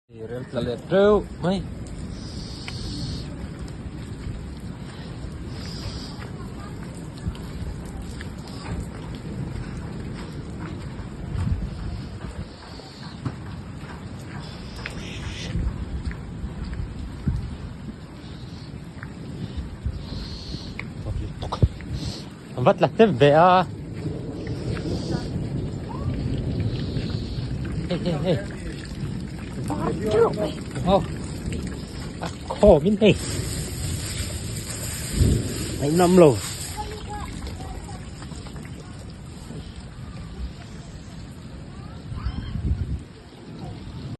Relt la let trâu mấy vắt là tiếp về à. Ê. Oh, khổ bên đây. Anh năm rồi.